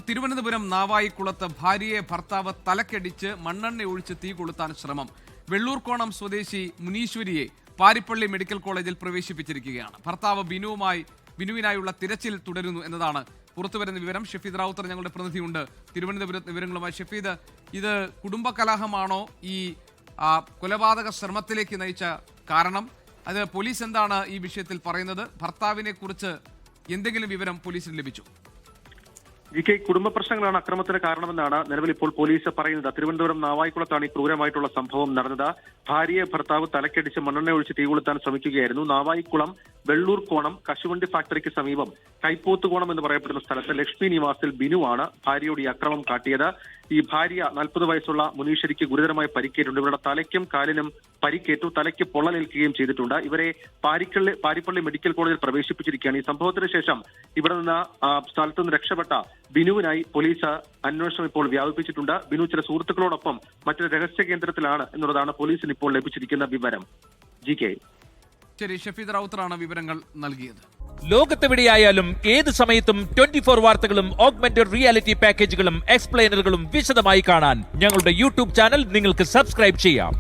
തിരുവനന്തപുരം നാവായിക്കുളത്ത് ഭാര്യയെ ഭർത്താവ് തലക്കടിച്ച് മണ്ണെണ്ണ ഒഴിച്ച് തീ കൊളുത്താൻ ശ്രമം. വെള്ളൂർക്കോണം സ്വദേശി മുനീശ്വരിയെ പാരിപ്പള്ളി മെഡിക്കൽ കോളേജിൽ പ്രവേശിപ്പിച്ചിരിക്കുകയാണ്. ഭർത്താവ് ബിനുവിനായുള്ള തിരച്ചിൽ തുടരുന്നു എന്നതാണ് പുറത്തുവരുന്ന വിവരം. ഷഫീദ് റാവുത്തർ ഞങ്ങളുടെ പ്രതിനിധിയുണ്ട് തിരുവനന്തപുരത്ത് വിവരങ്ങളുമായി. ഷഫീദ്, ഇത് കുടുംബ കലഹമാണോ ഈ കൊലപാതക ശ്രമത്തിലേക്ക് നയിച്ച കാരണം? അത് പോലീസ് എന്താണ് ഈ വിഷയത്തിൽ പറയുന്നത്? ഭർത്താവിനെ കുറിച്ച് എന്തെങ്കിലും വിവരം പോലീസിന് ലഭിച്ചു? കുടുംബ പ്രശ്നങ്ങളാണ് അക്രമത്തിന് കാരണമെന്നാണ് നിലവിൽ ഇപ്പോൾ പോലീസ് പറയുന്നത്. തിരുവനന്തപുരം നാവായിക്കുളത്താണ് ഈ ക്രൂരമായിട്ടുള്ള സംഭവം നടന്നത്. ഭാര്യയെ ഭർത്താവ് തലക്കടിച്ച് മണ്ണെണ്ണ ഒഴിച്ച് തീ കൊളുത്താൻ ശ്രമിക്കുകയായിരുന്നു. നാവായിക്കുളം വെള്ളൂർക്കോണം കശുവണ്ടി ഫാക്ടറിക്ക് സമീപം കൈപ്പോത്തുകോണം എന്ന് പറയപ്പെടുന്ന സ്ഥലത്ത് ലക്ഷ്മി നിവാസിൽ ബിനുവാണ് ഭാര്യയോട് ഈ അക്രമം കാട്ടിയത്. ഈ ഭാര്യ 40 വയസ്സുള്ള മുനീശ്വരിക്ക് ഗുരുതരമായി പരിക്കേറ്റുണ്ട്. ഇവരുടെ തലയ്ക്കും കാലിനും പരിക്കേറ്റു, തലയ്ക്ക് പൊള്ളലേൽക്കുകയും ചെയ്തിട്ടുണ്ട്. ഇവരെ പാരിപ്പള്ളി മെഡിക്കൽ കോളേജിൽ പ്രവേശിപ്പിച്ചിരിക്കുകയാണ്. ഈ സംഭവത്തിന് ശേഷം ഇവിടെ നിന്ന് സ്ഥലത്തു നിന്ന് രക്ഷപ്പെട്ട ബിനുവിനായി പോലീസ് അന്വേഷണം ഇപ്പോൾ വ്യാപിപ്പിച്ചിട്ടുണ്ട്. ബിനു ചില സുഹൃത്തുക്കളോടൊപ്പം മറ്റൊരു രഹസ്യ കേന്ദ്രത്തിലാണ് എന്നുള്ളതാണ് പോലീസിന് ഇപ്പോൾ ലഭിച്ചിരിക്കുന്ന വിവരം. ശരി, ഷഫീദ് റാവുത്തറാണ് വിവരങ്ങൾ നൽകിയത്. ലോകത്തെവിടെയായാലും ഏത് സമയത്തും 24 വാർത്തകളും ഓഗ്മെന്റഡ് റിയാലിറ്റി പാക്കേജുകളും എക്സ്പ്ലെയിനറുകളും വിശദമായി കാണാൻ ഞങ്ങളുടെ യൂട്യൂബ് ചാനൽ നിങ്ങൾക്ക് സബ്സ്ക്രൈബ് ചെയ്യാം.